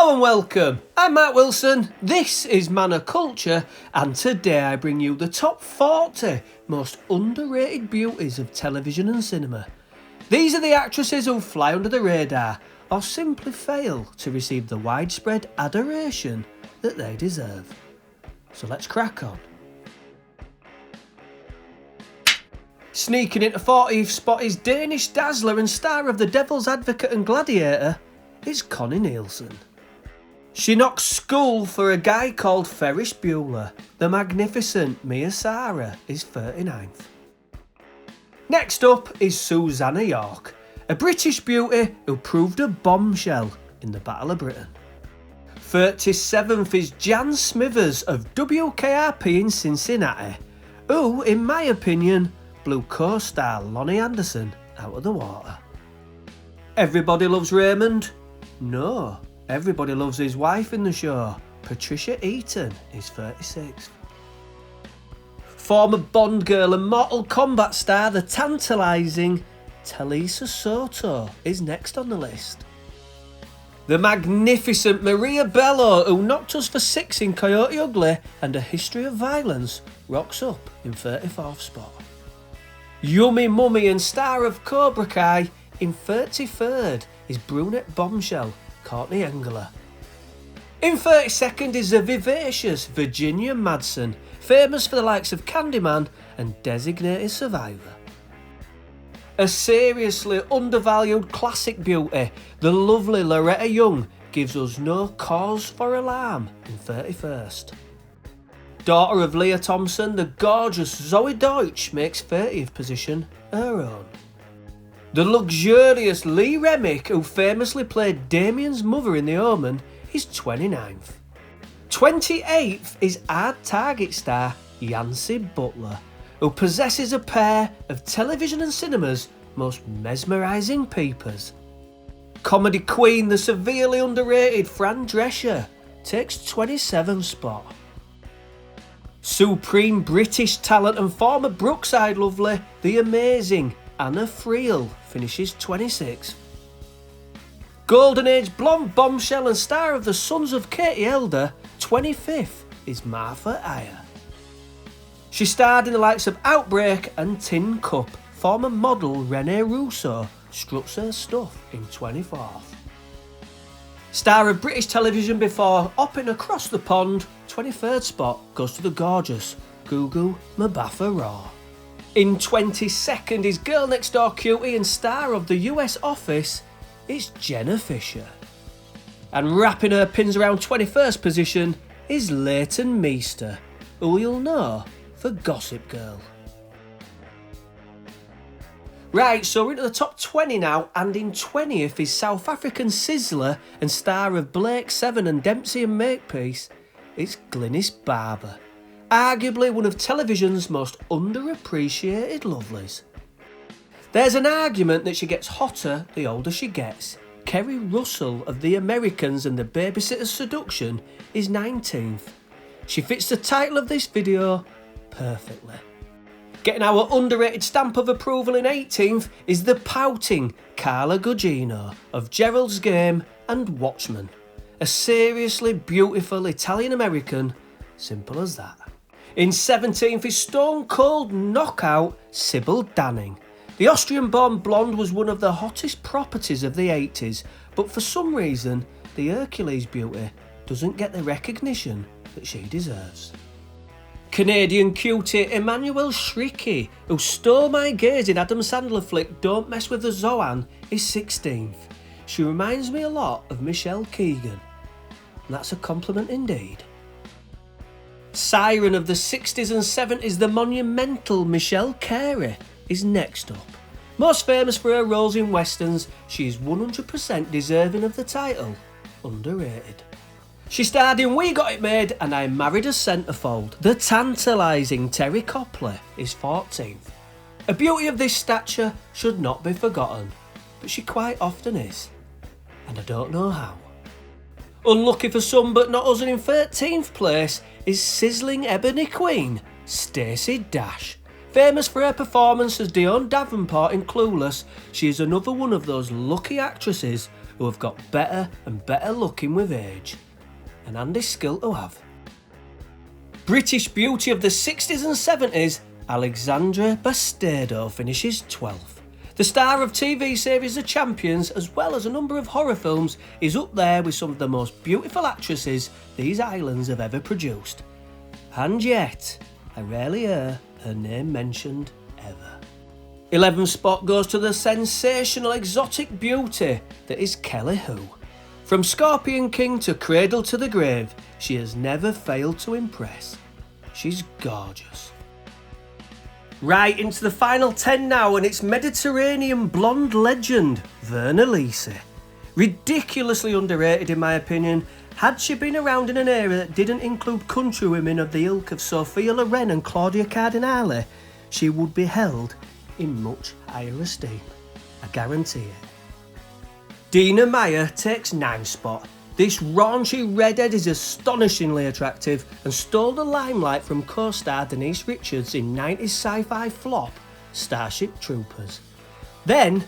Hello and welcome, I'm Matt Wilson, this is Manor Culture, and today I bring you the top 40 most underrated beauties of television and cinema. These are the actresses who fly under the radar, or simply fail to receive the widespread adoration that they deserve. So let's crack on. Sneaking into 40th spot is Danish dazzler and star of The Devil's Advocate and Gladiator, it's Connie Nielsen. She knocks school for a guy called Ferris Bueller. The magnificent Mia Sara is 39th. Next up is Susanna York, a British beauty who proved a bombshell in the Battle of Britain. 37th is Jan Smithers of WKRP in Cincinnati, who, in my opinion, blew co-star Lonnie Anderson out of the water. Everybody loves Raymond? No, everybody loves his wife in the show. Patricia Eaton is 36th. Former Bond girl and Mortal Kombat star, the tantalising Talisa Soto, is next on the list. The magnificent Maria Bello, who knocked us for 6 in Coyote Ugly and A History of Violence, rocks up in 34th spot. Yummy Mummy and star of Cobra Kai in 33rd is brunette bombshell Courtney Engler. In 32nd is the vivacious Virginia Madsen, famous for the likes of Candyman and Designated Survivor. A seriously undervalued classic beauty, the lovely Loretta Young gives us no cause for alarm in 31st. Daughter of Leah Thompson, the gorgeous Zoe Deutsch makes 30th position her own. The luxurious Lee Remick, who famously played Damien's mother in The Omen, is 29th. 28th is Hard Target star Yancy Butler, who possesses a pair of television and cinema's most mesmerising peepers. Comedy queen, the severely underrated Fran Drescher, takes 27th spot. Supreme British talent and former Brookside lovely, the amazing Anna Friel, finishes 26th. Golden Age blonde bombshell and star of The Sons of Katie Elder, 25th is Martha Ayer. She starred in the likes of Outbreak and Tin Cup. Former model Rene Russo struts her stuff in 24th. Star of British television before hopping across the pond, 23rd spot goes to the gorgeous Gugu Mbatha Raw. In 22nd is Girl Next Door cutie and star of The US Office, it's Jenna Fisher. And wrapping her pins around 21st position is Leighton Meester, who you'll know for Gossip Girl. Right, so we're into the top 20 now, and in 20th is South African sizzler and star of Blake 7 and Dempsey and Makepeace, it's Glynis Barber, arguably one of television's most underappreciated lovelies. There's an argument that she gets hotter the older she gets. Kerry Russell of The Americans and The Babysitter's Seduction is 19th. She fits the title of this video perfectly. Getting our underrated stamp of approval in 18th is the pouting Carla Gugino of Gerald's Game and Watchmen. A seriously beautiful Italian-American, simple as that. In 17th is Stone Cold Knockout Sybil Danning. The Austrian-born blonde was one of the hottest properties of the 80s, but for some reason, the Hercules beauty doesn't get the recognition that she deserves. Canadian cutie Emmanuelle Shrieky, who stole my gaze in Adam Sandler flick Don't Mess With the Zohan, is 16th. She reminds me a lot of Michelle Keegan. And that's a compliment indeed. Siren of the 60s and 70s, the monumental Michelle Carey, is next up. Most famous for her roles in westerns, she is 100% deserving of the title, underrated. She starred in We Got It Made and I Married a Centerfold. The tantalising Terry Copley is 14th. A beauty of this stature should not be forgotten, but she quite often is, and I don't know how. Unlucky for some but not us, and in 13th place is sizzling ebony queen Stacey Dash. Famous for her performance as Dionne Davenport in Clueless, she is another one of those lucky actresses who have got better and better looking with age. An handy skill to have. British beauty of the 60s and 70s, Alexandra Bastedo finishes 12th. The star of TV series The Champions, as well as a number of horror films, is up there with some of the most beautiful actresses these islands have ever produced. And yet, I rarely hear her name mentioned ever. 11th spot goes to the sensational exotic beauty that is Kelly Hu. From Scorpion King to Cradle to the Grave, she has never failed to impress. She's gorgeous. Right into the final 10 now, and it's Mediterranean blonde legend Verna Lisi. Ridiculously underrated in my opinion. Had she been around in an era that didn't include country women of the ilk of Sophia Loren and Claudia Cardinale, she would be held in much higher esteem. I guarantee it. Dina Meyer takes 9th spot. This raunchy redhead is astonishingly attractive and stole the limelight from co-star Denise Richards in 90s sci-fi flop Starship Troopers. Then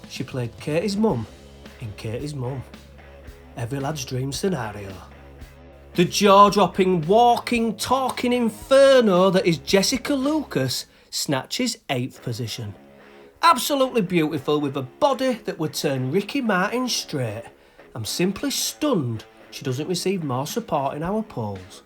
she played Katie's mum in Katie's Mum. Every lad's dream scenario. The jaw-dropping, walking, talking inferno that is Jessica Lucas snatches 8th position. Absolutely beautiful with a body that would turn Ricky Martin straight. I'm simply stunned she doesn't receive more support in our polls.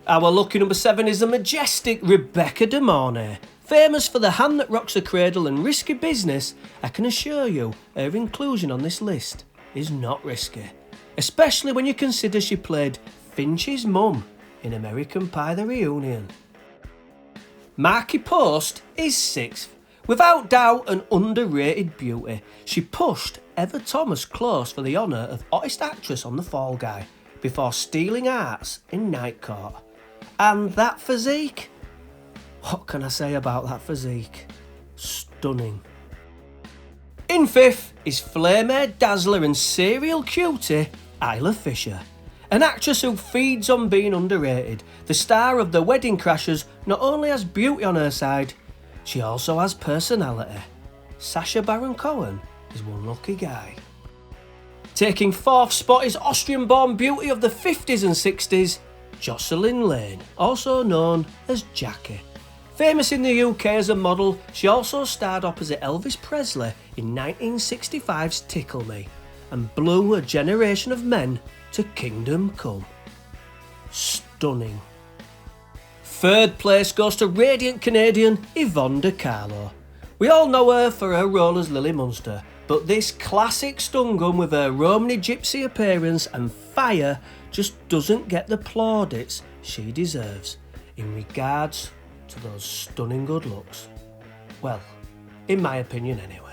Our lucky number 7 is the majestic Rebecca De Mornay. Famous for the hand that rocks the cradle and risky business, I can assure you her inclusion on this list is not risky. Especially when you consider she played Finch's mum in American Pie The Reunion. Marky Post is 6th. Without doubt an underrated beauty, she pushed Eva Thomas close for the honour of hottest actress on The Fall Guy, before stealing hearts in Night Court. And that physique? What can I say about that physique? Stunning. In 5th is flame-haired dazzler and serial cutie Isla Fisher. An actress who feeds on being underrated, the star of The Wedding Crashers not only has beauty on her side, she also has personality. Sacha Baron Cohen is one lucky guy. Taking 4th spot is Austrian-born beauty of the 50s and 60s, Jocelyn Lane, also known as Jackie. Famous in the UK as a model, she also starred opposite Elvis Presley in 1965's Tickle Me and blew a generation of men to Kingdom Come. Stunning. 3rd place goes to radiant Canadian Yvonne De Carlo. We all know her for her role as Lily Munster, but this classic stun gun with her Romany gypsy appearance and fire just doesn't get the plaudits she deserves in regards to those stunning good looks. Well, in my opinion anyway.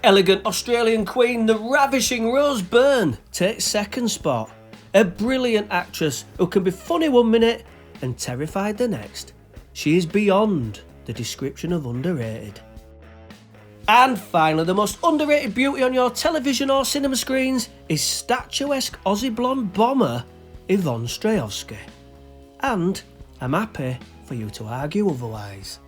Elegant Australian queen, the ravishing Rose Byrne, takes 2nd spot. A brilliant actress who can be funny one minute and terrified the next. She is beyond the description of underrated. And finally, the most underrated beauty on your television or cinema screens is statuesque Aussie blonde bomber Yvonne Strahovski. And I'm happy for you to argue otherwise.